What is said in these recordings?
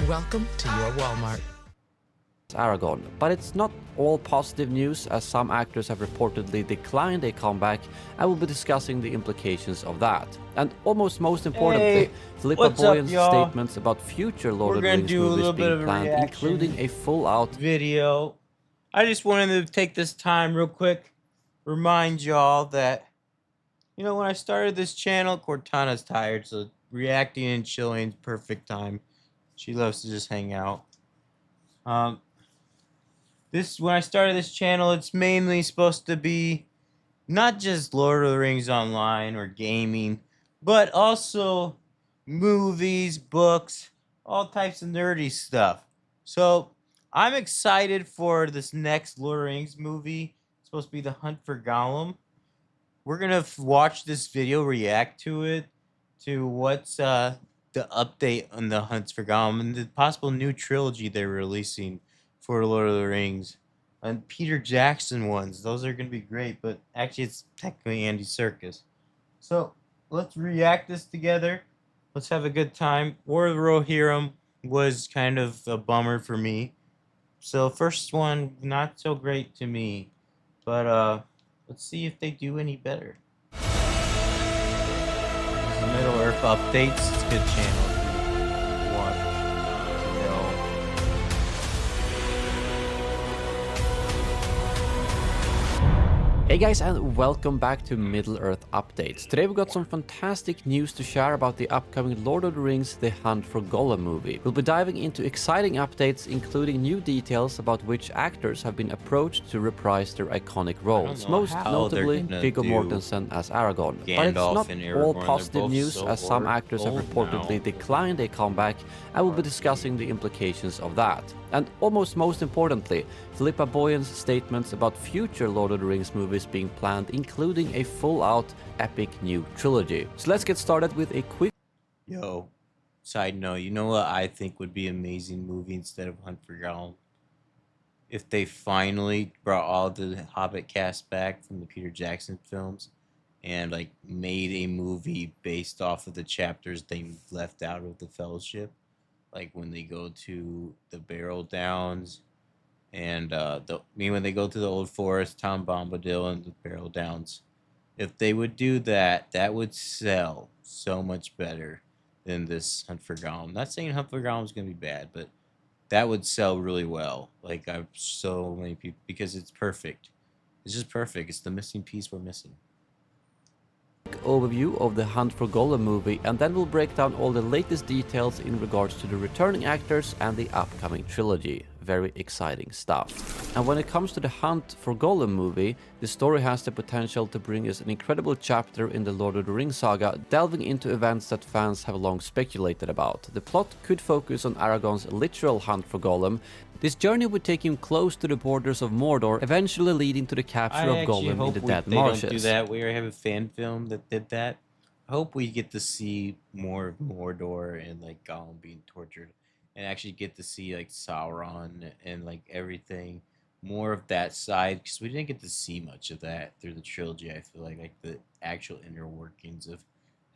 Welcome to your Walmart. Aragorn, but it's not all positive news, as some actors have reportedly declined a comeback, and we'll be discussing the implications of that. And almost most importantly, Philippa Boyan's statements about future Lord of the Rings movies being planned, including a full-out video. I just wanted to take this time real quick, remind y'all that, when I started this channel, Cortana's tired, so reacting and chilling is perfect time. She loves to just hang out. When I started this channel, it's mainly supposed to be not just Lord of the Rings online or gaming, but also movies, books, all types of nerdy stuff. So I'm excited for this next Lord of the Rings movie. It's supposed to be The Hunt for Gollum. We're going to watch this video, react to it, to what's the update on The Hunt for Gollum and the possible new trilogy they're releasing for Lord of the Rings. And Peter Jackson ones. Those are going to be great, but actually it's technically Andy Serkis. So let's react this together. Let's have a good time. War of the Rohirrim was kind of a bummer for me. So first one, not so great to me. But let's see if they do any better. This is Middle Earth Updates. It's a good channel if you want to know. Hey guys, and welcome back to Middle-earth Updates. Today we've got some fantastic news to share about the upcoming Lord of the Rings The Hunt for Gollum movie. We'll be diving into exciting updates, including new details about which actors have been approached to reprise their iconic roles, most notably Viggo Mortensen as Aragorn. But it's not all positive news, as some actors have reportedly declined a comeback, and we'll be discussing the implications of that. And almost most importantly, Philippa Boyan's statements about future Lord of the Rings movies being planned, including a full-out epic new trilogy. So let's get started with a quick... Side note, you know what I think would be an amazing movie instead of Hunt for Gollum? If they finally brought all the Hobbit cast back from the Peter Jackson films and made a movie based off of the chapters they left out of the Fellowship. Like when they go to the Barrel Downs and when they go to the Old Forest, Tom Bombadil and the Barrel Downs. If they would do that, that would sell so much better than this Hunt for Gollum. Not saying Hunt for Gollum is going to be bad, but that would sell really well. I've so many people, because it's perfect. It's just perfect. It's the missing piece we're missing. Overview of the Hunt for Gollum movie, and then we'll break down all the latest details in regards to the returning actors and the upcoming trilogy. Very exciting stuff. And when it comes to the Hunt for Gollum movie, the story has the potential to bring us an incredible chapter in the Lord of the Rings saga, delving into events that fans have long speculated about. The plot could focus on Aragorn's literal hunt for Gollum. This journey would take him close to the borders of Mordor, eventually leading to the capture of Gollum in the Dead Marshes. Don't do that. We have a fan film that did that. I hope we get to see more of Mordor and Gollum being tortured, and actually get to see Sauron and everything, more of that side, because we didn't get to see much of that through the trilogy. I feel like the actual inner workings of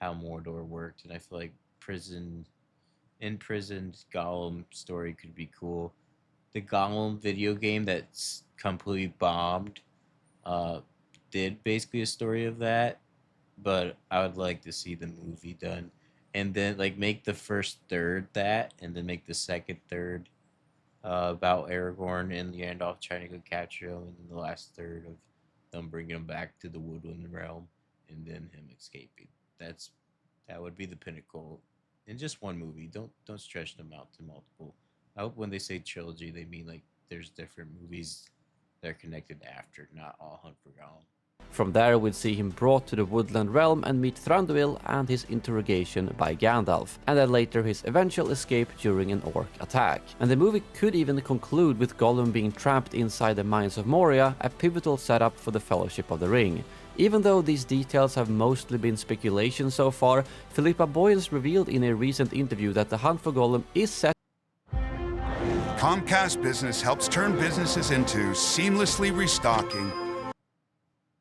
how Mordor worked, and I feel like imprisoned Gollum story could be cool. The Gollum video game that's completely bombed did basically a story of that, but I would like to see the movie done, and then make the first third that, and then make the second third about Aragorn and Gandalf trying to go capture him, and then the last third of them bringing him back to the Woodland Realm, and then him escaping. That would be the pinnacle in just one movie. Don't stretch them out to multiple. I hope when they say trilogy, they mean there's different movies that are connected after, not all Hunt for Gollum. From there, we'd see him brought to the Woodland Realm and meet Thranduil and his interrogation by Gandalf, and then later his eventual escape during an orc attack. And the movie could even conclude with Gollum being trapped inside the Mines of Moria, a pivotal setup for the Fellowship of the Ring. Even though these details have mostly been speculation so far, Philippa Boyens revealed in a recent interview that The Hunt for Gollum is set. Comcast Business helps turn businesses into seamlessly restocking,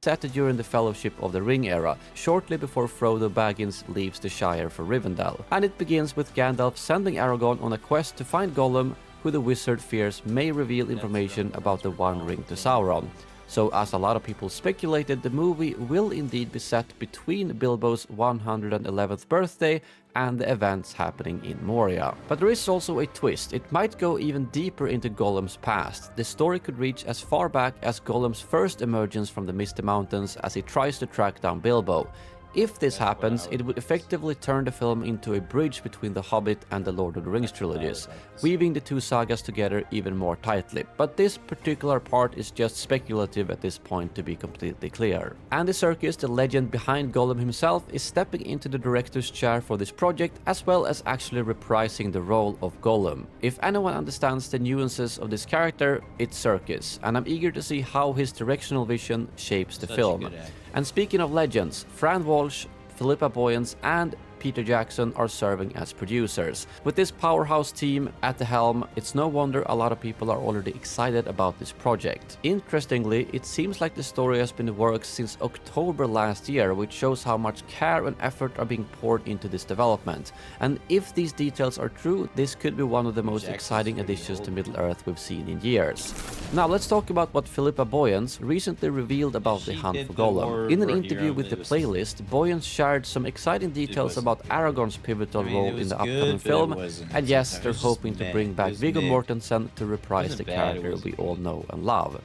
set during the Fellowship of the Ring era, shortly before Frodo Baggins leaves the Shire for Rivendell. And it begins with Gandalf sending Aragorn on a quest to find Gollum, who the wizard fears may reveal information about the One Ring to Sauron. So, as a lot of people speculated, the movie will indeed be set between Bilbo's 111th birthday and the events happening in Moria. But there is also a twist. It might go even deeper into Gollum's past. The story could reach as far back as Gollum's first emergence from the Misty Mountains as he tries to track down Bilbo. If this happens, it would effectively turn the film into a bridge between The Hobbit and the Lord of the Rings trilogies, weaving the two sagas together even more tightly. But this particular part is just speculative at this point, to be completely clear. Andy Serkis, the legend behind Gollum himself, is stepping into the director's chair for this project, as well as actually reprising the role of Gollum. If anyone understands the nuances of this character, it's Serkis, and I'm eager to see how his directional vision shapes the film. And speaking of legends, Fran Walsh, Philippa Boyens and Peter Jackson are serving as producers. With this powerhouse team at the helm, it's no wonder a lot of people are already excited about this project. Interestingly, it seems like the story has been in the works since October last year, which shows how much care and effort are being poured into this development. And if these details are true, this could be one of the most exciting additions to Middle-earth we've seen in years. Now let's talk about what Philippa Boyens recently revealed about the hunt for Gollum. In an interview with the Playlist, Boyens shared some exciting details about Aragorn's pivotal role in the upcoming film, and yes, they're hoping to bring back Viggo Mortensen to reprise the character we all know and love.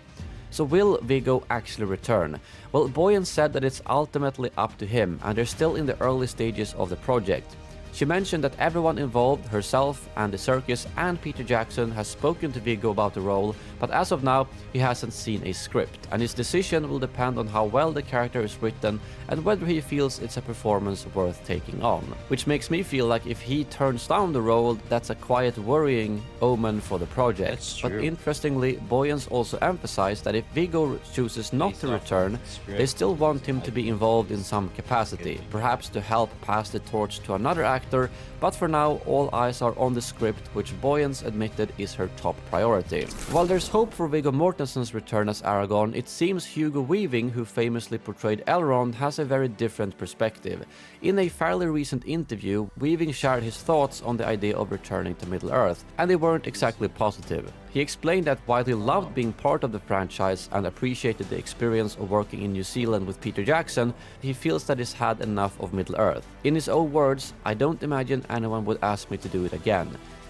So will Viggo actually return? Well, Boyens said that it's ultimately up to him, and they're still in the early stages of the project. She mentioned that everyone involved, herself, Andy Serkis and Peter Jackson, has spoken to Viggo about the role, but as of now, he hasn't seen a script, and his decision will depend on how well the character is written and whether he feels it's a performance worth taking on. Which makes me feel like if he turns down the role, that's a quiet worrying omen for the project. But interestingly, Boyens also emphasized that if Viggo chooses not to return, they still want him to be involved in some capacity, perhaps to help pass the torch to another actor, but for now all eyes are on the script, which Boyens admitted is her top priority. While there's hope for Viggo Mortensen's return as Aragorn, it seems Hugo Weaving, who famously portrayed Elrond, has a very different perspective. In a fairly recent interview, Weaving shared his thoughts on the idea of returning to Middle-earth, and they weren't exactly positive. He explained that while he loved being part of the franchise and appreciated the experience of working in New Zealand with Peter Jackson, he feels that he's had enough of Middle-earth. In his own words, "I don't imagine anyone would ask me to do it again."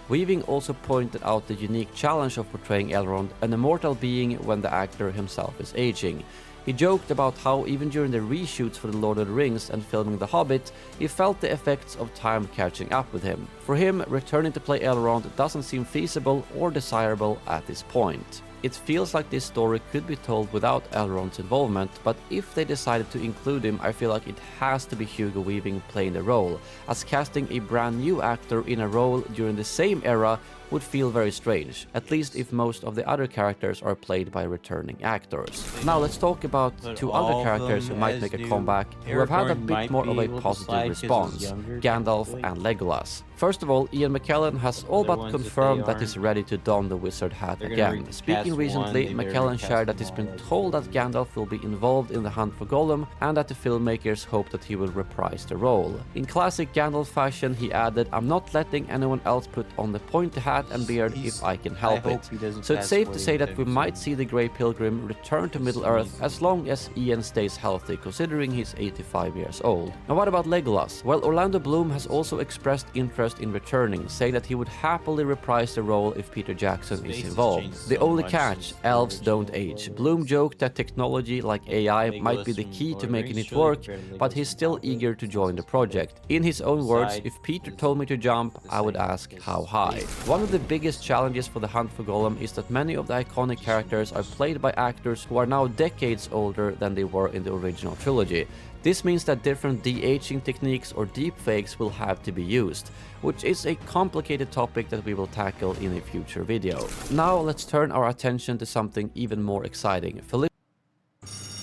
Weaving also pointed out the unique challenge of portraying Elrond, an immortal being, when the actor himself is aging. He joked about how even during the reshoots for The Lord of the Rings and filming The Hobbit, he felt the effects of time catching up with him. For him, returning to play Elrond doesn't seem feasible or desirable at this point. It feels like this story could be told without Elrond's involvement, but if they decided to include him, I feel like it has to be Hugo Weaving playing the role, as casting a brand new actor in a role during the same era would feel very strange, at least if most of the other characters are played by returning actors. Now let's talk about two other characters who might make a comeback, who have had a bit more of a positive response, Gandalf and Legolas. First of all, Ian McKellen has all but confirmed that he's ready to don the wizard hat again. Speaking recently, McKellen shared that he's been told that Gandalf will be involved in the hunt for Gollum and that the filmmakers hope that he will reprise the role. In classic Gandalf fashion, he added, "I'm not letting anyone else put on the pointy hat and beard if I can help it." So it's safe to say that we might see the Grey Pilgrim return to Middle-earth as long as Ian stays healthy, considering he's 85 years old. Now what about Legolas? Well, Orlando Bloom has also expressed interest in returning, saying that he would happily reprise the role if Peter Jackson is involved. The only catch, elves don't age. Bloom joked that technology like AI might be the key to making it work, but he's still eager to join the project. In his own words, "If Peter told me to jump, I would ask how high." One of the biggest challenges for the hunt for Gollum is that many of the iconic characters are played by actors who are now decades older than they were in the original trilogy. This means that different de-aging techniques or deepfakes will have to be used, which is a complicated topic that we will tackle in a future video. Now let's turn our attention to something even more exciting.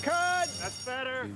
Cut! That's better!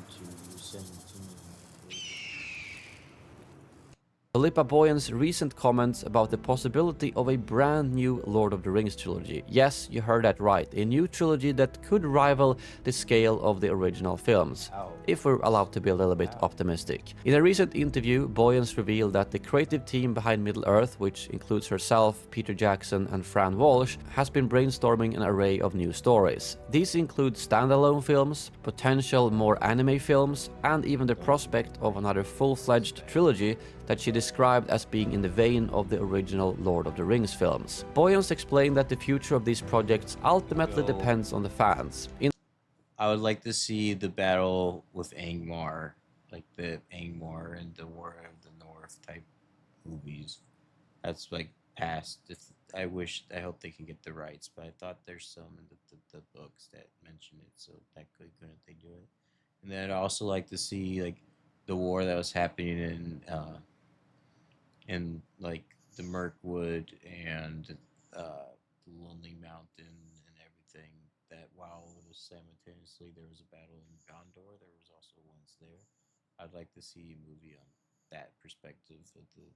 Philippa Boyan's recent comments about the possibility of a brand new Lord of the Rings trilogy. Yes, you heard that right, a new trilogy that could rival the scale of the original films, if we're allowed to be a little bit optimistic. In a recent interview, Boyens revealed that the creative team behind Middle-earth, which includes herself, Peter Jackson and Fran Walsh, has been brainstorming an array of new stories. These include standalone films, potential more anime films, and even the prospect of another full-fledged trilogy that she described as being in the vein of the original Lord of the Rings films. Boyens explained that the future of these projects ultimately depends on the fans. I would like to see the battle with Angmar, like the Angmar and the War of the North type movies. That's like past. I hope they can get the rights, but I thought there's some in the books that mention it, so technically couldn't they do it? And then I'd also like to see like the war that was happening in like the Mirkwood and the Lonely Mountain and everything. That while it was simultaneously there was a battle in Gondor, there was also ones there. I'd like to see a movie on that perspective of the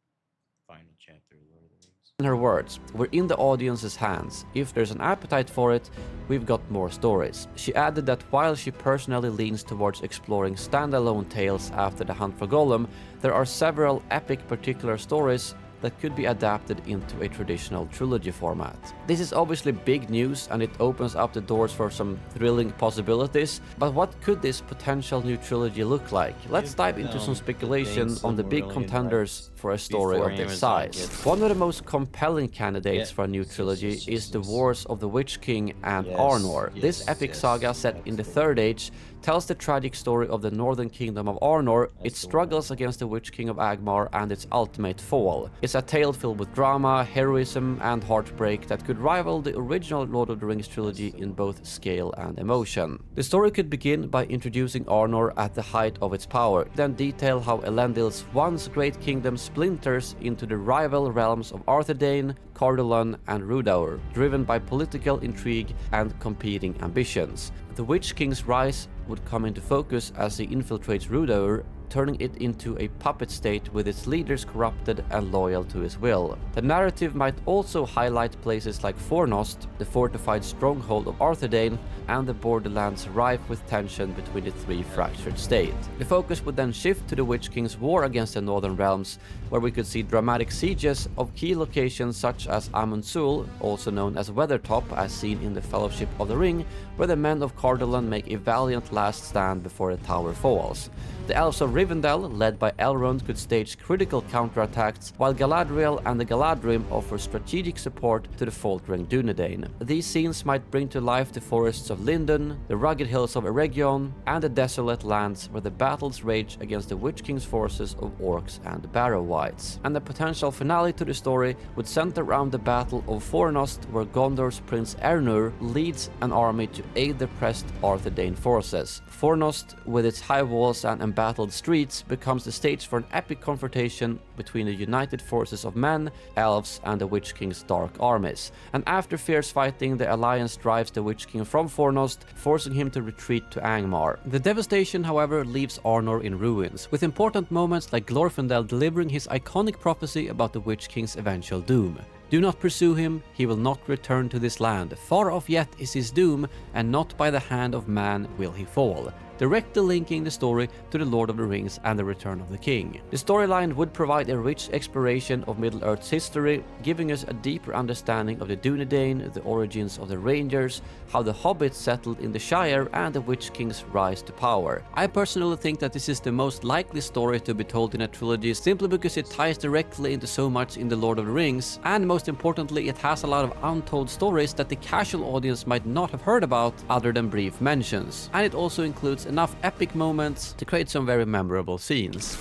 final chapter of Lord of the Rings. In her words, we're in the audience's hands. If there's an appetite for it, we've got more stories. She added that while she personally leans towards exploring standalone tales after The Hunt for Gollum, there are several epic particular stories that could be adapted into a traditional trilogy format. This is obviously big news and it opens up the doors for some thrilling possibilities, but what could this potential new trilogy look like? Let's dive into some speculation on the big contenders for a story of this size. One of the most compelling candidates for a new trilogy is The Wars of the Witch King and Arnor. This epic saga set in the Third Age tells the tragic story of the northern kingdom of Arnor, its struggles against the Witch King of Angmar, and its ultimate fall. It's a tale filled with drama, heroism, and heartbreak that could rival the original Lord of the Rings trilogy in both scale and emotion. The story could begin by introducing Arnor at the height of its power, then detail how Elendil's once great kingdom splinters into the rival realms of Arthedain, Cardolan, and Rhudaur, driven by political intrigue and competing ambitions. The Witch King's rise would come into focus as he infiltrates Rhudaur, turning it into a puppet state with its leaders corrupted and loyal to his will. The narrative might also highlight places like Fornost, the fortified stronghold of Arthedain, and the borderlands rife with tension between the three fractured states. The focus would then shift to the Witch King's war against the Northern Realms, where we could see dramatic sieges of key locations such as Amunsul, also known as Weathertop, as seen in the Fellowship of the Ring, where the men of Cardolan make a valiant last stand before the tower falls. The Elves of Rivendell, led by Elrond, could stage critical counterattacks, while Galadriel and the Galadrim offer strategic support to the faltering Dunedain. These scenes might bring to life the forests of Lindon, the rugged hills of Eregion, and the desolate lands where the battles rage against the Witch King's forces of orcs and Barrow-wights. And the potential finale to the story would center around the Battle of Fornost, where Gondor's Prince Ernur leads an army to aid the pressed Arthedain forces. Fornost, with its high walls and embattled streets, becomes the stage for an epic confrontation between the united forces of men, elves, and the Witch King's dark armies. And after fierce fighting, the alliance drives the Witch King from Fornost, forcing him to retreat to Angmar. The devastation, however, leaves Arnor in ruins, with important moments like Glorfindel delivering his iconic prophecy about the Witch King's eventual doom. Do not pursue him, he will not return to this land. Far off yet is his doom, and not by the hand of man will he fall. Directly linking the story to the Lord of the Rings and the Return of the King. The storyline would provide a rich exploration of Middle-earth's history, giving us a deeper understanding of the Dunedain, the origins of the Rangers, how the Hobbits settled in the Shire, and the Witch King's rise to power. I personally think that this is the most likely story to be told in a trilogy, simply because it ties directly into so much in the Lord of the Rings, and most importantly, it has a lot of untold stories that the casual audience might not have heard about other than brief mentions. And it also includes enough epic moments to create some very memorable scenes.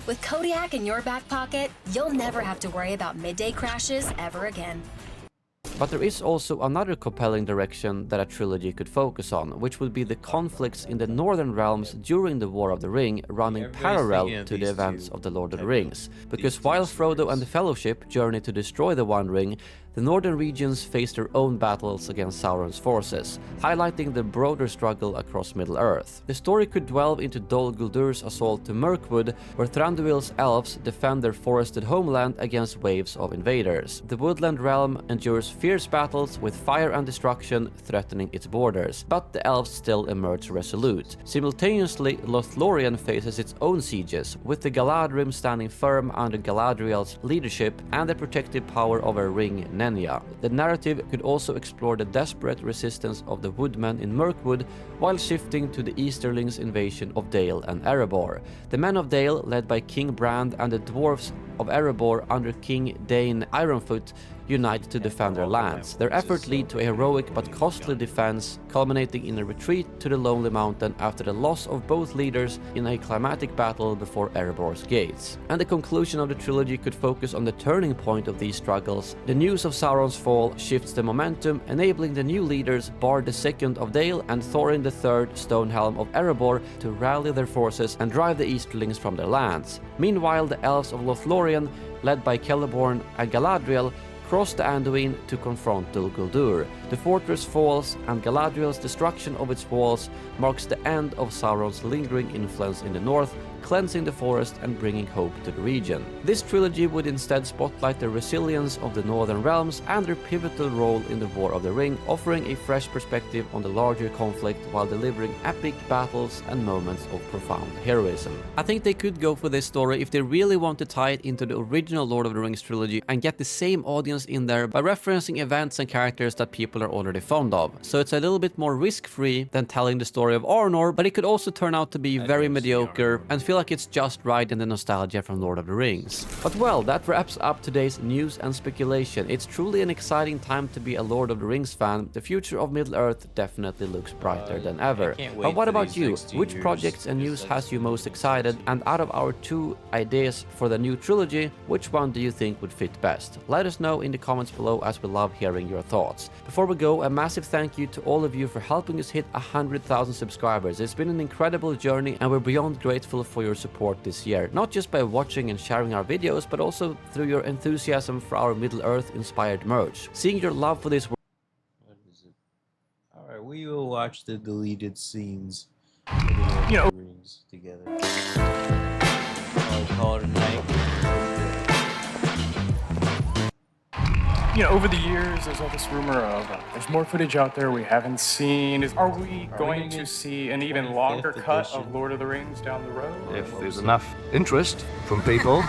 With Kodiak in your back pocket, you'll never have to worry about midday crashes ever again. But there is also another compelling direction that a trilogy could focus on, which would be the conflicts in the Northern Realms during the War of the Ring, running parallel to the events of the Lord of the Rings. Because while Frodo and the Fellowship journey to destroy the One Ring, the northern regions face their own battles against Sauron's forces, highlighting the broader struggle across Middle-earth. The story could delve into Dol Guldur's assault to Mirkwood, where Thranduil's elves defend their forested homeland against waves of invaders. The woodland realm endures fierce battles with fire and destruction threatening its borders, but the elves still emerge resolute. Simultaneously, Lothlorien faces its own sieges, with the Galadrim standing firm under Galadriel's leadership and the protective power of her ring Nenya. The narrative could also explore the desperate resistance of the woodmen in Mirkwood while shifting to the Easterlings' invasion of Dale and Erebor. The men of Dale, led by King Brand, and the dwarves of Erebor under King Dane Ironfoot, unite to defend their lands. Their efforts lead to a heroic but costly defense, culminating in a retreat to the Lonely Mountain after the loss of both leaders in a climatic battle before Erebor's gates. And the conclusion of the trilogy could focus on the turning point of these struggles. The news of Sauron's fall shifts the momentum, enabling the new leaders Bard II of Dale and Thorin III Stonehelm of Erebor to rally their forces and drive the Easterlings from their lands. Meanwhile, the elves of Lothlorien, led by Celeborn and Galadriel, cross the Anduin to confront Dol Guldur. The fortress falls, and Galadriel's destruction of its walls marks the end of Sauron's lingering influence in the north, cleansing the forest and bringing hope to the region. This trilogy would instead spotlight the resilience of the Northern Realms and their pivotal role in the War of the Ring, offering a fresh perspective on the larger conflict while delivering epic battles and moments of profound heroism. I think they could go for this story if they really want to tie it into the original Lord of the Rings trilogy and get the same audience in there by referencing events and characters that people are already fond of. So it's a little bit more risk-free than telling the story of Arnor, but it could also turn out to be very mediocre and feel like it's just right in the nostalgia from Lord of the Rings. But well, that wraps up today's news and speculation. It's truly an exciting time to be a Lord of the Rings fan. The future of Middle-earth definitely looks brighter than ever. But what about you? Which projects and news has you most excited? And out of our two ideas for the new trilogy, which one do you think would fit best? Let us know in the comments below, as we love hearing your thoughts. Before we go, a massive thank you to all of you for helping us hit 100,000 subscribers. It's been an incredible journey and we're beyond grateful for your support this year, not just by watching and sharing our videos, but also through your enthusiasm for our Middle-earth inspired merch. Seeing your love for this work. What is it? Alright, we will watch the deleted scenes You know, rings together. I'll call it a night. over the years, there's all this rumor of there's more footage out there we haven't seen. Are we going to see an even longer cut of Lord of the Rings down the road? If there's enough interest from people.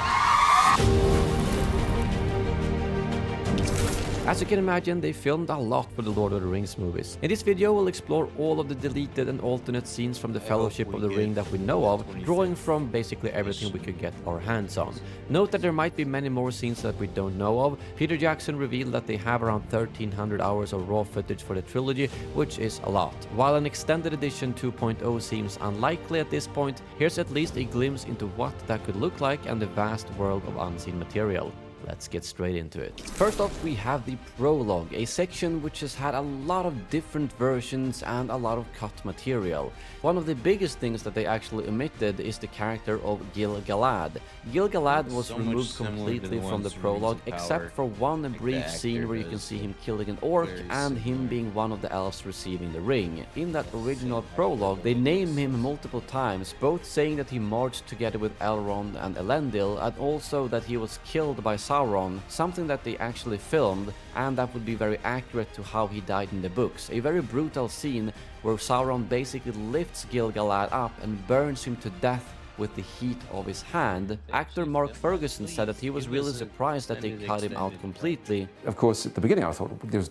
As you can imagine, they filmed a lot for the Lord of the Rings movies. In this video, we'll explore all of the deleted and alternate scenes from the Fellowship of the Ring that we know of, drawing from basically everything we could get our hands on. Note that there might be many more scenes that we don't know of. Peter Jackson revealed that they have around 1,300 hours of raw footage for the trilogy, which is a lot. While an extended edition 2.0 seems unlikely at this point, here's at least a glimpse into what that could look like and the vast world of unseen material. Let's get straight into it. First off, we have the prologue, a section which has had a lot of different versions and a lot of cut material. One of the biggest things that they actually omitted is the character of Gil-galad. Gil-galad was removed completely from the prologue, except for one brief scene where you can see him killing an orc and him being one of the elves receiving the ring. In that original prologue, they name him multiple times, both saying that he marched together with Elrond and Elendil, and also that he was killed by Sauron, something that they actually filmed, and that would be very accurate to how he died in the books. A very brutal scene where Sauron basically lifts Gil-galad up and burns him to death with the heat of his hand. Actor Mark Ferguson said that he was really surprised that they cut him out completely. Of course, at the beginning I thought, there's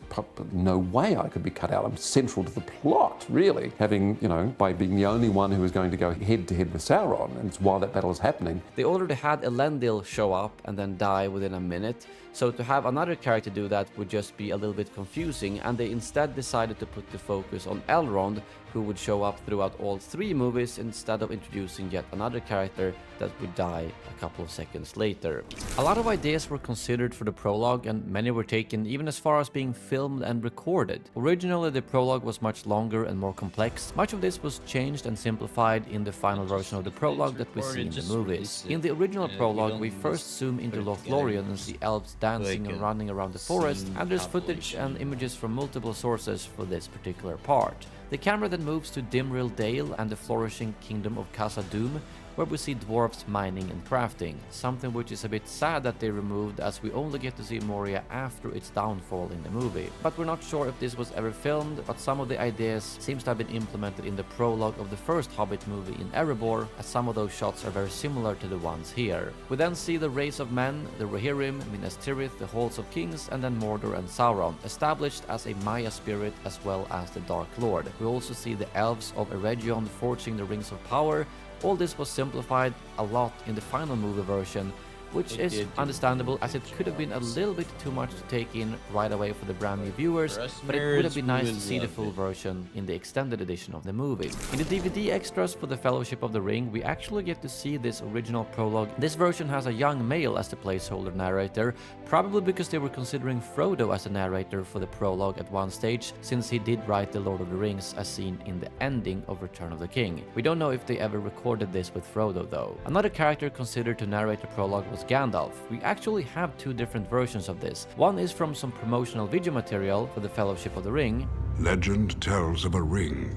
no way I could be cut out. I'm central to the plot, really. Having, by being the only one who was going to go head-to-head with Sauron, and it's while that battle is happening. They already had Elendil show up and then die within a minute, so to have another character do that would just be a little bit confusing, and they instead decided to put the focus on Elrond, who would show up throughout all 3 movies instead of introducing yet another character that would die a couple of seconds later. A lot of ideas were considered for the prologue, and many were taken even as far as being filmed and recorded. Originally, the prologue was much longer and more complex. Much of this was changed and simplified in the final version of the prologue that we see in the movies. In the original prologue, we first zoom into Lothlorien and see elves dancing and running around the forest, and there's footage and images from multiple sources for this particular part. The camera then moves to Dimrill Dale and the flourishing kingdom of Khazad-dûm, where we see dwarves mining and crafting, something which is a bit sad that they removed, as we only get to see Moria after its downfall in the movie. But we're not sure if this was ever filmed, but some of the ideas seems to have been implemented in the prologue of the first Hobbit movie in Erebor, as some of those shots are very similar to the ones here. We then see the race of men, the Rohirrim, Minas Tirith, the Halls of Kings, and then Mordor and Sauron, established as a Maya spirit as well as the Dark Lord. We also see the elves of Eregion forging the Rings of Power. All this was simplified a lot in the final movie version, which is understandable, as it could have been a little bit too much to take in right away for the brand new viewers, but it would have been nice to see the full version in the extended edition of the movie. In the DVD extras for the Fellowship of the Ring, we actually get to see this original prologue. This version has a young male as the placeholder narrator, probably because they were considering Frodo as a narrator for the prologue at one stage, since he did write The Lord of the Rings as seen in the ending of Return of the King. We don't know if they ever recorded this with Frodo though. Another character considered to narrate the prologue was Gandalf. We actually have 2 different versions of this. One is from some promotional video material for the Fellowship of the Ring. Legend tells of a ring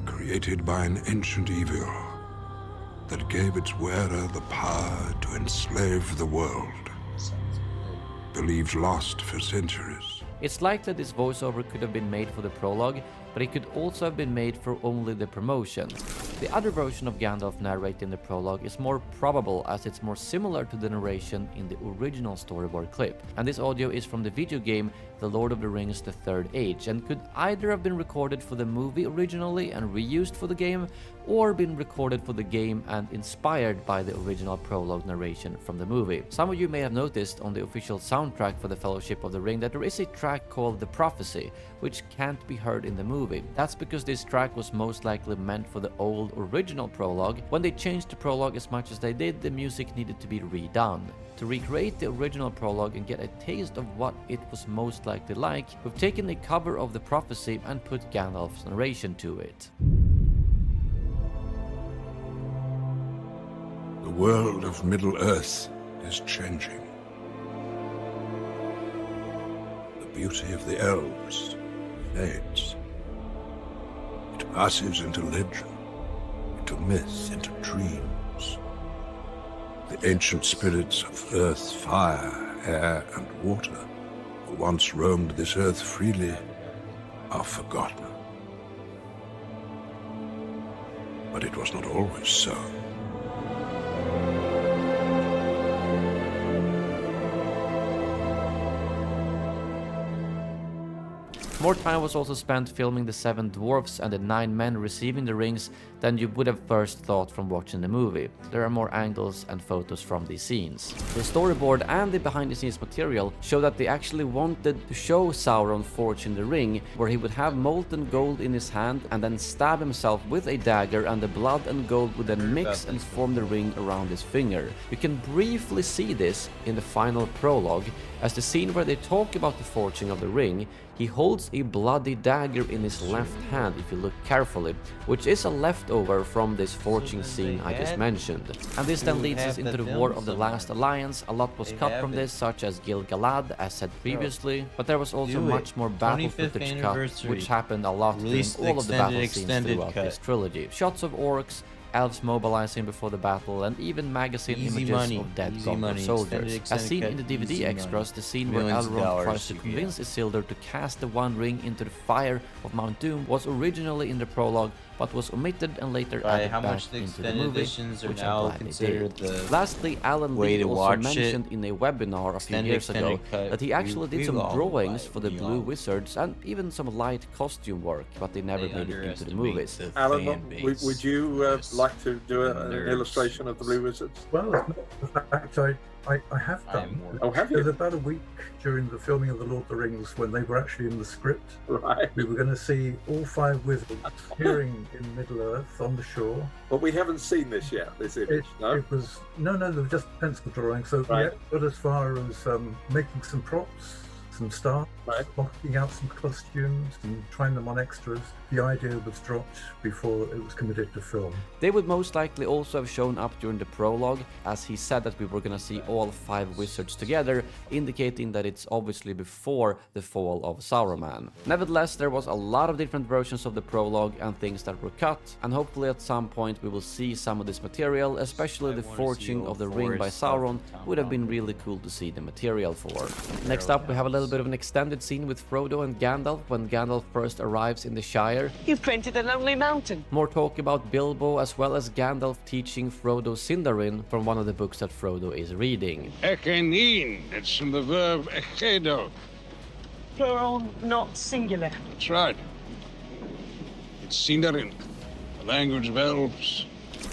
created by an ancient evil that gave its wearer the power to enslave the world. Believed lost for centuries. It's likely this voiceover could have been made for the prologue, but it could also have been made for only the promotion. The other version of Gandalf narrating the prologue is more probable, as it's more similar to the narration in the original storyboard clip. And this audio is from the video game The Lord of the Rings: The Third Age, and could either have been recorded for the movie originally and reused for the game, or been recorded for the game and inspired by the original prologue narration from the movie. Some of you may have noticed on the official soundtrack for the Fellowship of the Ring that there is a track called The Prophecy, which can't be heard in the movie. That's because this track was most likely meant for the old original prologue. When they changed the prologue as much as they did, the music needed to be redone. To recreate the original prologue and get a taste of what it was most likely like, we've taken a cover of The Prophecy and put Gandalf's narration to it. The world of Middle-earth is changing. The beauty of the elves fades. It passes into legend, into myth, into dreams. The ancient spirits of earth, fire, air, and water, who once roamed this earth freely, are forgotten. But it was not always so. More time was also spent filming the 7 dwarfs and the 9 men receiving the rings than you would have first thought from watching the movie. There are more angles and photos from these scenes. The storyboard and the behind the scenes material show that they actually wanted to show Sauron forging the ring, where he would have molten gold in his hand and then stab himself with a dagger, and the blood and gold would then mix and form the ring around his finger. You can briefly see this in the final prologue, as the scene where they talk about the forging of the ring, he holds a bloody dagger in his left hand if you look carefully, which is a leftover from this forging scene I just mentioned. And this then leads us into the War of the Last Alliance. A lot was cut from this, such as Gil-galad, as said previously, but there was also much more battle footage cut, which happened a lot during all of the battle scenes throughout this trilogy. Shots of orcs, elves mobilizing before the battle, and even magazine images of dead Gondor soldiers. As seen in the DVD extras, the scene where Elrond tries to convince Isildur to cast the One Ring into the fire of Mount Doom was originally in the prologue, but was omitted and later added back into the movie, which I'm glad they did. Lastly, Alan Lee also mentioned in a webinar a few years ago that he actually did some drawings for the Blue Wizards and even some light costume work, but they never made it into the movies. Alan, would you like to do an illustration of the Blue Wizards? Well, as a matter of fact, I have I done. am more- Oh, have There's you? about a week during the filming of The Lord of the Rings when they were actually in the script. Right. We were going to see all 5 wizards appearing in Middle-earth on the shore. But we haven't seen this yet, this image, It was no, they were just pencil drawing. So Right. we got as far as making some props, some stars, Right. mocking out some costumes, and trying them on extras. The idea was dropped before it was committed to film. They would most likely also have shown up during the prologue, as he said that we were gonna see all 5 wizards together, indicating that it's obviously before the fall of Sauron. Nevertheless, there was a lot of different versions of the prologue and things that were cut, and hopefully at some point we will see some of this material, especially the forging of the ring by Sauron would have been really cool to see the material for. Next up, we have a little bit of an extended scene with Frodo and Gandalf when Gandalf first arrives in the Shire. You've painted a lonely mountain. More talk about Bilbo as well as Gandalf teaching Frodo Sindarin from one of the books that Frodo is reading. Echenin, it's from the verb echedo. Plural, not singular. That's right. It's Sindarin, the language of elves.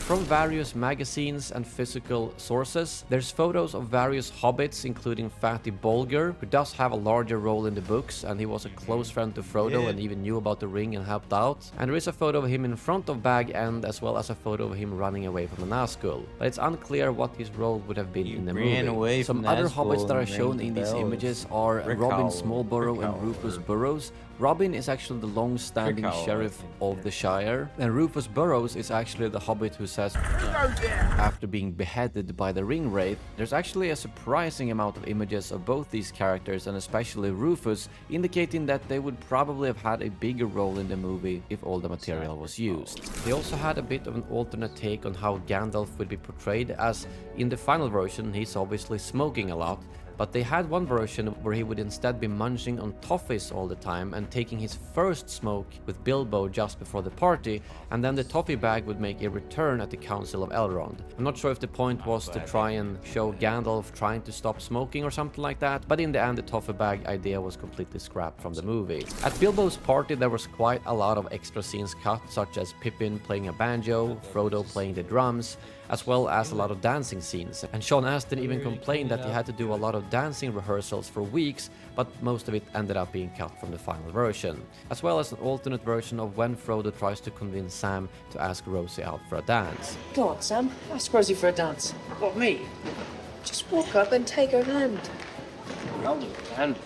From various magazines and physical sources, there's photos of various hobbits, including Fatty Bolger, who does have a larger role in the books, and he was a close friend to Frodo and even knew about the ring and helped out. And there is a photo of him in front of Bag End, as well as a photo of him running away from the Nazgul. But it's unclear what his role would have been in the ran movie. away Some from other Nazgul hobbits that are and shown rang the in these bells. images are Robin Rickhowl. Smallborough and Rufus Burrows. Robin is actually the long-standing Rickhowl, sheriff I think, of the Shire, and Rufus Burrows is actually the hobbit who says after being beheaded by the ring wraith. There's actually a surprising amount of images of both these characters, and especially Rufus, indicating that they would probably have had a bigger role in the movie if all the material was used. They also had a bit of an alternate take on how Gandalf would be portrayed, as in the final version he's obviously smoking a lot, but they had one version where he would instead be munching on toffees all the time and taking his first smoke with Bilbo just before the party, and then the toffee bag would make a return at the Council of Elrond. I'm not sure if the point was to try and show Gandalf trying to stop smoking or something like that, but in the end the toffee bag idea was completely scrapped from the movie. At Bilbo's party there was quite a lot of extra scenes cut, such as Pippin playing a banjo, Frodo playing the drums, as well as a lot of dancing scenes. And Sean Astin even complained that he had to do a lot of dancing rehearsals for weeks, but most of it ended up being cut from the final version. As well as an alternate version of when Frodo tries to convince Sam to ask Rosie out for a dance. Go on, Sam. Ask Rosie for a dance. What, me? Just walk up and take her hand. I'll do a hand.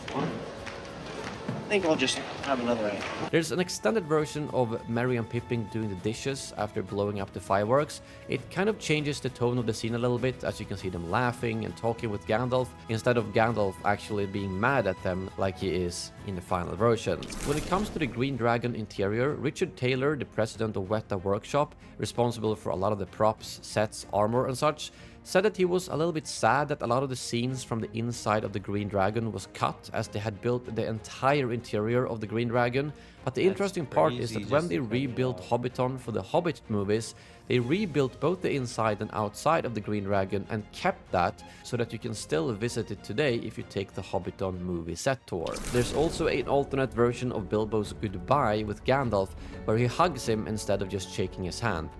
I think I'll just have another hand. There's an extended version of Merry and Pippin doing the dishes after blowing up the fireworks. It kind of changes the tone of the scene a little bit, as you can see them laughing and talking with Gandalf, instead of Gandalf actually being mad at them like he is in the final version. When it comes to the Green Dragon interior, Richard Taylor, the president of Weta Workshop, responsible for a lot of the props, sets, armor and such, said that he was a little bit sad that a lot of the scenes from the inside of the Green Dragon was cut, as they had built the entire interior of the Green Dragon. But the interesting part is that when they rebuilt Hobbiton for the Hobbit movies, they rebuilt both the inside and outside of the Green Dragon and kept that so that you can still visit it today if you take the Hobbiton movie set tour. There's also an alternate version of Bilbo's goodbye with Gandalf, where he hugs him instead of just shaking his hand.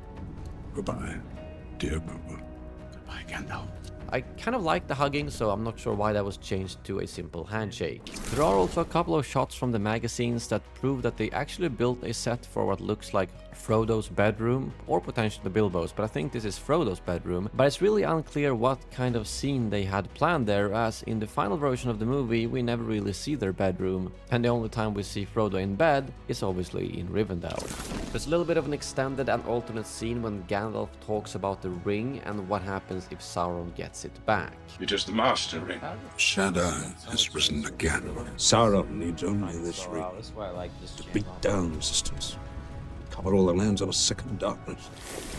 Goodbye, dear Bilbo. Goodbye, Gandalf. I kind of like the hugging, so I'm not sure why that was changed to a simple handshake. There are also a couple of shots from the magazines that prove that they actually built a set for what looks like Frodo's bedroom, or potentially Bilbo's, but I think this is Frodo's bedroom. But it's really unclear what kind of scene they had planned there, as in the final version of the movie we never really see their bedroom, and the only time we see Frodo in bed is obviously in Rivendell. There's a little bit of an extended and alternate scene when Gandalf talks about the ring and what happens if Sauron gets it back. It is the Master Ring. Shadowed has risen again. Sauron needs only this ring That's why I like this to channel. beat down resistance. Cover all the lands of a second darkness.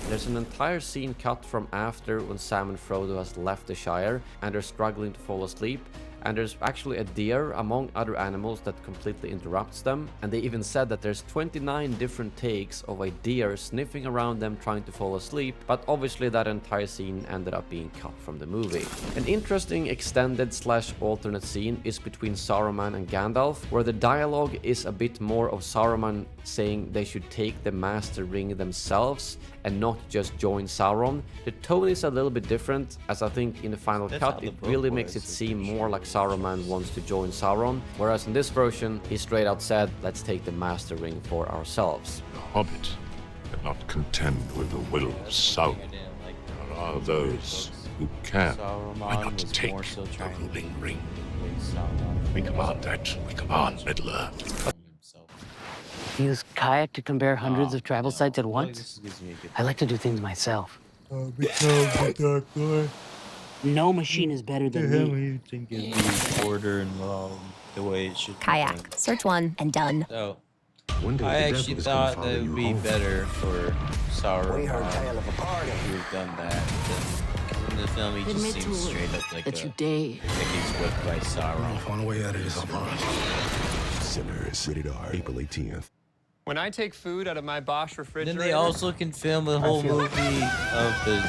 There's an entire scene cut from after when Sam and Frodo has left the Shire and they're struggling to fall asleep, and there's actually a deer among other animals that completely interrupts them, and they even said that there's 29 different takes of a deer sniffing around them trying to fall asleep, but obviously that entire scene ended up being cut from the movie. An interesting extended / alternate scene is between Saruman and Gandalf, where the dialogue is a bit more of Saruman saying they should take the Master Ring themselves and not just join Sauron. The tone is a little bit different, as I think in the final cut it really makes it seem more like Saruman wants to join Sauron, whereas in this version he straight out said, let's take the Master Ring for ourselves. The Hobbit cannot contend with the will of Sauron. There are those who can. Why not take the ruling ring? We command that. We command Middle-earth. Use kayak to compare hundreds of travel sites at once? I like to do things myself. No machine is better than me. You think it'd be order involved the way it should be Kayak. done. Search one and done. So, I actually thought that it would be better for Sauron to have done that. Because in the film, he just seems straight up like It's your day. like he's whipped by Sauron. One way out of this, Sinners, rated R, April 18th. When I take food out of my Bosch refrigerator... Then they also can film a whole movie of the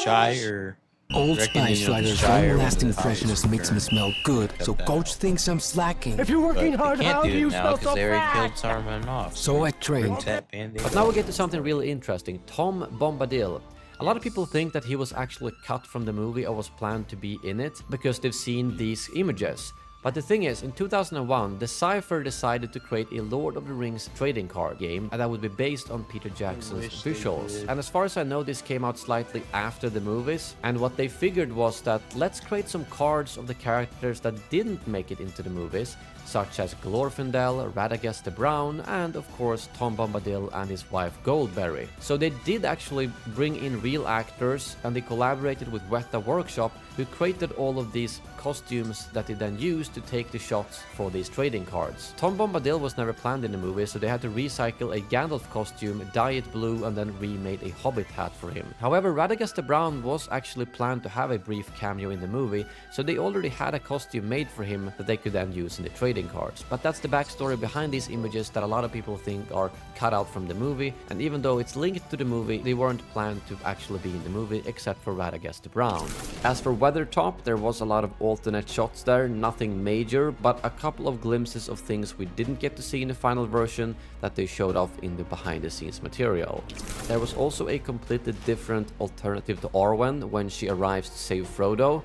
Shire. Old Spice Rider's long-lasting freshness makes me smell good, so that Coach thinks I'm slacking. If you're working hard, They can't how do do it you now smell because so they already killed fat? Saruman off. So I trained. That Band-Aid. But now we get to something really interesting. Tom Bombadil. A lot of people think that he was actually cut from the movie or was planned to be in it because they've seen these images. But the thing is, in 2001, Decipher decided to create a Lord of the Rings trading card game that would be based on Peter Jackson's visuals. And as far as I know, this came out slightly after the movies. And what they figured was that let's create some cards of the characters that didn't make it into the movies, such as Glorfindel, Radagast the Brown, and of course Tom Bombadil and his wife Goldberry. So they did actually bring in real actors, and they collaborated with Weta Workshop, who created all of these costumes that they then used to take the shots for these trading cards. Tom Bombadil was never planned in the movie, so they had to recycle a Gandalf costume, dye it blue, and then remade a Hobbit hat for him. However, Radagast the Brown was actually planned to have a brief cameo in the movie, so they already had a costume made for him that they could then use in the trading cards. But that's the backstory behind these images that a lot of people think are cut out from the movie, and even though it's linked to the movie, they weren't planned to actually be in the movie except for Radagast the Brown. As for Weathertop, there was a lot of alternate shots there, nothing major, but a couple of glimpses of things we didn't get to see in the final version that they showed off in the behind the scenes material. There was also a completely different alternative to Arwen when she arrives to save Frodo,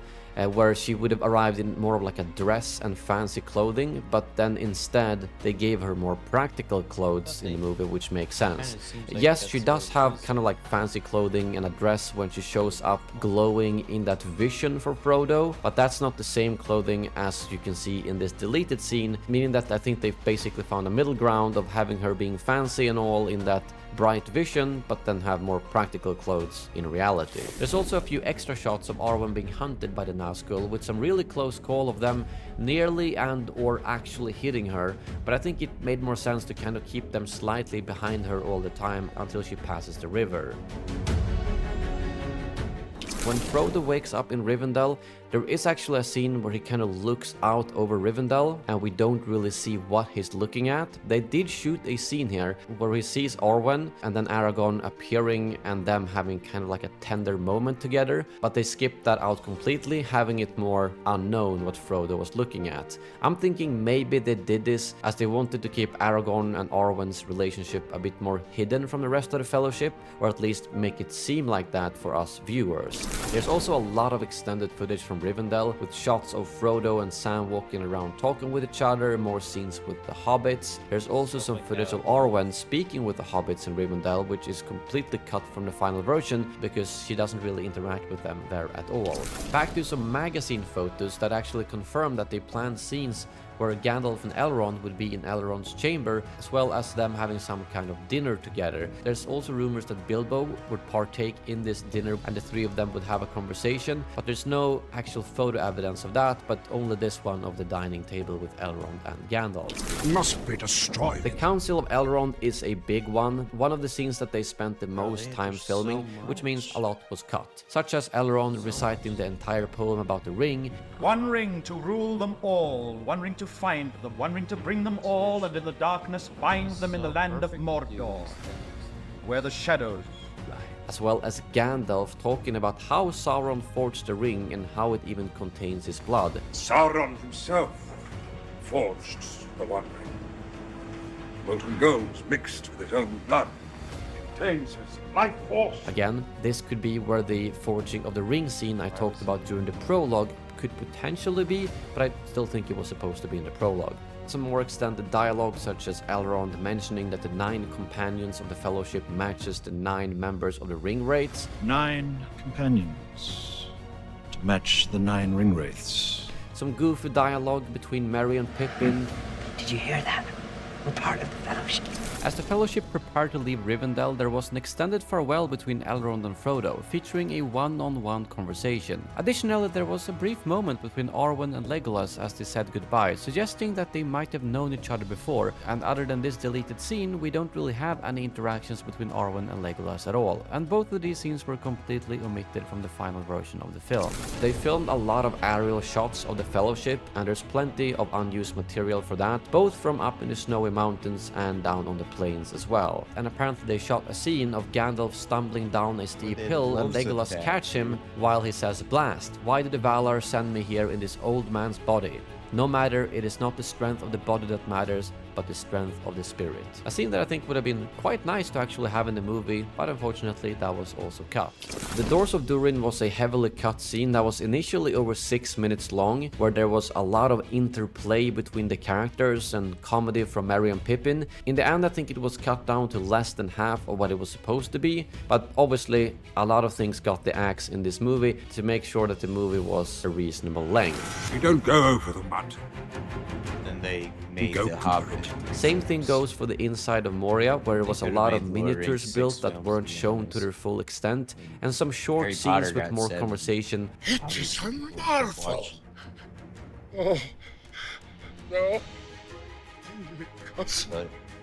where she would have arrived in more of like a dress and fancy clothing, but then instead they gave her more practical clothes in the movie, which makes sense. Yes, she does have kind of like fancy clothing and a dress when she shows up glowing in that vision for Frodo, but that's not the same clothing as you can see in this deleted scene, meaning that I think they've basically found a middle ground of having her being fancy and all in that bright vision, but then have more practical clothes in reality. There's also a few extra shots of Arwen being hunted by the Nazgul, with some really close call of them nearly and or actually hitting her, but I think it made more sense to kind of keep them slightly behind her all the time until she passes the river. When Frodo wakes up in Rivendell, there is actually a scene where he kind of looks out over Rivendell and we don't really see what he's looking at. They did shoot a scene here where he sees Arwen and then Aragorn appearing and them having kind of like a tender moment together, but they skipped that out completely, having it more unknown what Frodo was looking at. I'm thinking maybe they did this as they wanted to keep Aragorn and Arwen's relationship a bit more hidden from the rest of the Fellowship, or at least make it seem like that for us viewers. There's also a lot of extended footage from Rivendell, with shots of Frodo and Sam walking around talking with each other, more scenes with the hobbits. There's also some footage of Arwen speaking with the hobbits in Rivendell, which is completely cut from the final version because she doesn't really interact with them there at all. Back to some magazine photos that actually confirm that they planned scenes where Gandalf and Elrond would be in Elrond's chamber, as well as them having some kind of dinner together. There's also rumors that Bilbo would partake in this dinner and the three of them would have a conversation, but there's no actual photo evidence of that, but only this one of the dining table with Elrond and Gandalf. Must be destroyed. The Council of Elrond is a big one of the scenes that they spent the most time filming, which means a lot was cut, such as Elrond reciting the entire poem about the ring. One ring to rule them all, one ring to find them, one ring to bring them all, and in the darkness bind them in the land of Mordor, where the shadows lie. As well as Gandalf talking about how Sauron forged the ring and how it even contains his blood. Sauron himself forged the One Ring. Molten gold mixed with his own blood. Contains his life force. Again, this could be where the forging of the ring scene I talked about during the prologue could potentially be, but I still think it was supposed to be in the prologue. Some more extended dialogue, such as Elrond mentioning that the 9 companions of the Fellowship matches the 9 members of the Ring Wraiths. 9 companions to match the 9 ring wraiths. Some goofy dialogue between Merry and Pippin. Did you hear that? We're part of the Fellowship. As the Fellowship prepared to leave Rivendell, there was an extended farewell between Elrond and Frodo, featuring a one-on-one conversation. Additionally, there was a brief moment between Arwen and Legolas as they said goodbye, suggesting that they might have known each other before, and other than this deleted scene, we don't really have any interactions between Arwen and Legolas at all, and both of these scenes were completely omitted from the final version of the film. They filmed a lot of aerial shots of the Fellowship, and there's plenty of unused material for that, both from up in the snowy mountains and down on the plains as well. And apparently they shot a scene of Gandalf stumbling down a steep hill and Legolas catch him while he says, "Blast, why did the Valar send me here in this old man's body? No matter, it is not the strength of the body that matters, but the strength of the spirit." A scene that I think would have been quite nice to actually have in the movie, but unfortunately that was also cut. The Doors of Durin was a heavily cut scene that was initially over 6 minutes long, where there was a lot of interplay between the characters and comedy from Merry and Pippin. In the end, I think it was cut down to less than half of what it was supposed to be, but obviously a lot of things got the axe in this movie to make sure that the movie was a reasonable length. You don't go over the mud. Then they made the Hobbit. Same thing goes for the inside of Moria, where there was a lot of miniatures built that weren't shown to their full extent, and some short scenes with more conversation. It is a marvel. Oh, no.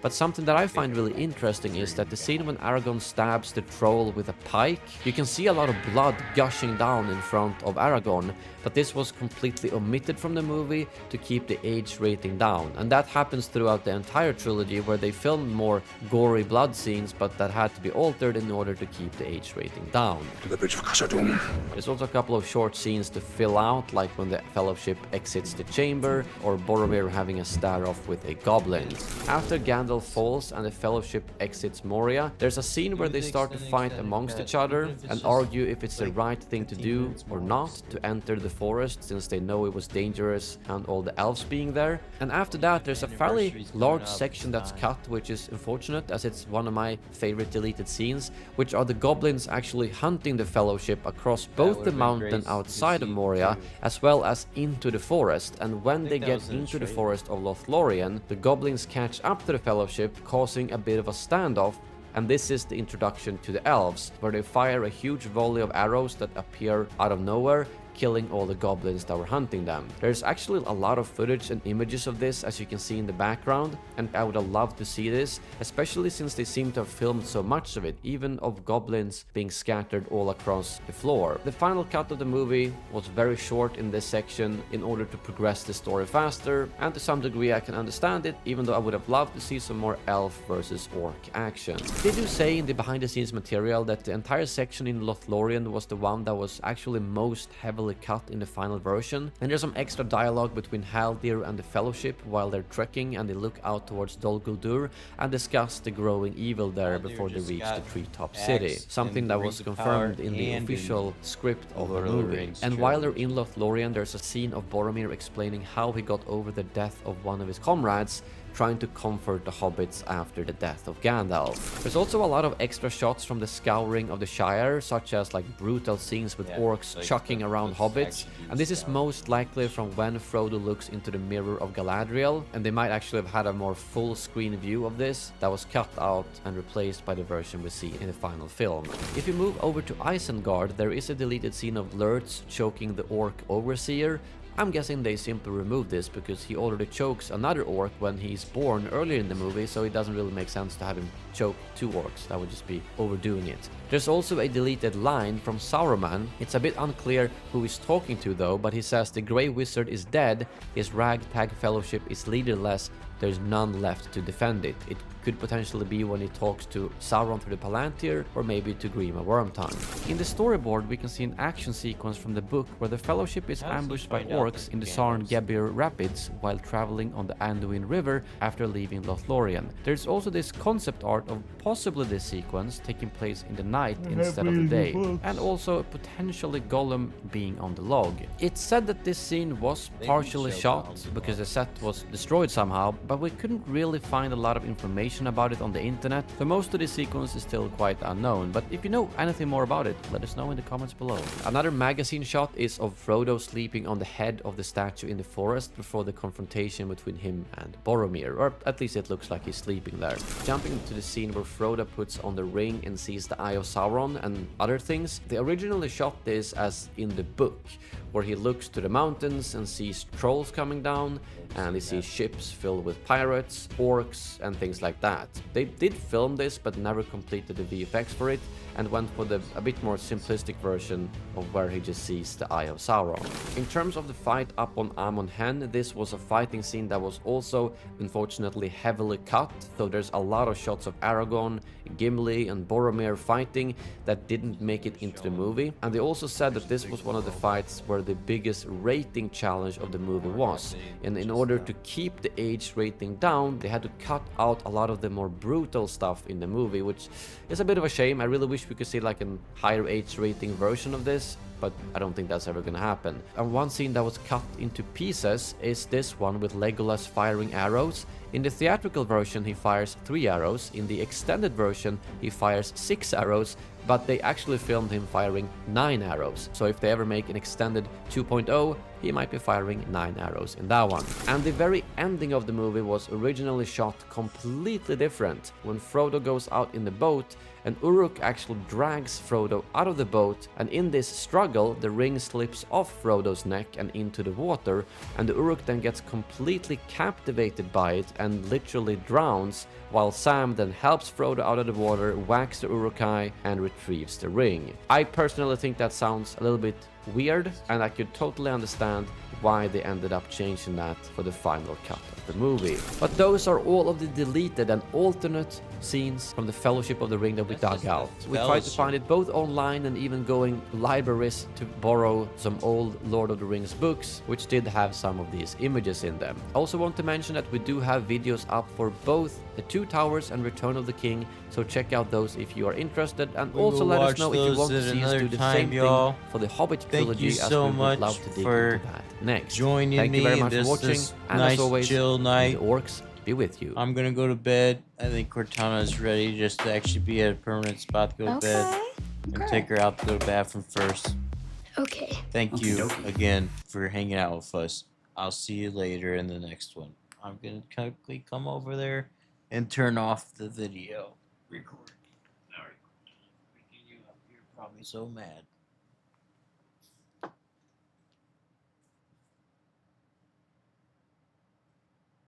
But something that I find really interesting is that the scene when Aragorn stabs the troll with a pike, you can see a lot of blood gushing down in front of Aragorn, but this was completely omitted from the movie to keep the age rating down. And that happens throughout the entire trilogy, where they filmed more gory blood scenes, but that had to be altered in order to keep the age rating down. To the bridge of Khazad-dûm. There's also a couple of short scenes to fill out, like when the Fellowship exits the chamber, or Boromir having a stare-off with a goblin. After Gandalf falls and the Fellowship exits Moria, there's a scene where they start to fight amongst each other and argue if it's the right thing to do or not to enter the forest, since they know it was dangerous and all the elves being there. And after that, there's a fairly large section that's cut, which is unfortunate, as it's one of my favorite deleted scenes, which are the goblins actually hunting the Fellowship across both the mountain outside of Moria as well as into the forest. And when they get into the forest of Lothlorien, the goblins catch up to the Fellowship, causing a bit of a standoff. And this is the introduction to the elves, where they fire a huge volley of arrows that appear out of nowhere, killing all the goblins that were hunting them. There's actually a lot of footage and images of this, as you can see in the background, and I would have loved to see this, especially since they seem to have filmed so much of it, even of goblins being scattered all across the floor. The final cut of the movie was very short in this section in order to progress the story faster, and to some degree I can understand it, even though I would have loved to see some more elf versus orc action. They do say in the behind the scenes material that the entire section in Lothlorien was the one that was actually most heavily cut in the final version, and there's some extra dialogue between Haldir and the Fellowship while they're trekking and they look out towards Dol Guldur and discuss the growing evil there before they reach the Treetop City, something that was confirmed in the official script of the movie. And while they're in Lothlorien, there's a scene of Boromir explaining how he got over the death of one of his comrades, trying to comfort the hobbits after the death of Gandalf. There's also a lot of extra shots from the scouring of the Shire, such as like brutal scenes with orcs chucking around hobbits, and this is most likely from when Frodo looks into the mirror of Galadriel, and they might actually have had a more full screen view of this that was cut out and replaced by the version we see in the final film. If you move over to Isengard, there is a deleted scene of Lurtz choking the orc overseer. I'm guessing they simply removed this because he already chokes another orc when he's born earlier in the movie, so it doesn't really make sense to have him choke 2 orcs. That would just be overdoing it. There's also a deleted line from Sauron. It's a bit unclear who he's talking to though, but he says the Grey Wizard is dead, his ragtag fellowship is leaderless, there's none left to defend it. It could potentially be when he talks to Sauron through the Palantir, or maybe to Grima Wormtongue. In the storyboard, we can see an action sequence from the book where the Fellowship is ambushed by orcs in the Sarn Gebir Rapids while traveling on the Anduin River after leaving Lothlorien. There's also this concept art of possibly this sequence taking place in the night instead of the day, and also potentially Gollum being on the log. It's said that this scene was partially shot because the set was destroyed somehow, but we couldn't really find a lot of information about it on the internet, so most of the sequence is still quite unknown. But if you know anything more about it, let us know in the comments below. Another magazine shot is of Frodo sleeping on the head of the statue in the forest before the confrontation between him and Boromir, or at least it looks like he's sleeping there. Jumping into the scene where Frodo puts on the ring and sees the Eye of Sauron and other things, they originally shot this as in the book, where he looks to the mountains and sees trolls coming down, and he sees ships filled with pirates, orcs, and things like that. They did film this, but never completed the VFX for it, and went for the a bit more simplistic version of where he just sees the Eye of Sauron. In terms of the fight up on Amon Hen, this was a fighting scene that was also unfortunately heavily cut, so there's a lot of shots of Aragorn, Gimli, and Boromir fighting that didn't make it into the movie, and they also said that this was one of the fights where the biggest rating challenge of the movie was, and in order to keep the age rating down, they had to cut out a lot of the more brutal stuff in the movie, which is a bit of a shame. I really wish we could see like a higher age rating version of this, but I don't think that's ever gonna happen. And one scene that was cut into pieces is this one with Legolas firing arrows. In the theatrical version he fires 3 arrows, in the extended version he fires 6 arrows, but they actually filmed him firing 9 arrows. So if they ever make an extended 2.0, he might be firing 9 arrows in that one. And the very ending of the movie was originally shot completely different. When Frodo goes out in the boat, and Uruk actually drags Frodo out of the boat, and in this struggle the ring slips off Frodo's neck and into the water, and the Uruk then gets completely captivated by it and literally drowns, while Sam then helps Frodo out of the water, whacks the Uruk-hai, and retrieves the ring. I personally think that sounds a little bit weird, and I could totally understand why they ended up changing that for the final cut of the movie. But those are all of the deleted and alternate scenes from the Fellowship of the Ring that we dug out. We tried to find it both online and even going to libraries to borrow some old Lord of the Rings books, which did have some of these images in them. I also want to mention that we do have videos up for both The Two Towers and Return of the King, so check out those if you are interested, and also let us know if you want to see us do the same thing for the Hobbit trilogy, as we would love to dig into that next. Thank you very much for watching, and as always, chill night. the orcs be with you. I'm gonna go to bed. I think Cortana's ready just to actually be at a permanent spot to go to bed. And take her out to the bathroom first. Okay. Thank you again for hanging out with us. I'll see you later in the next one. I'm gonna quickly come over there and turn off the video. Record. Alright. You're probably so mad.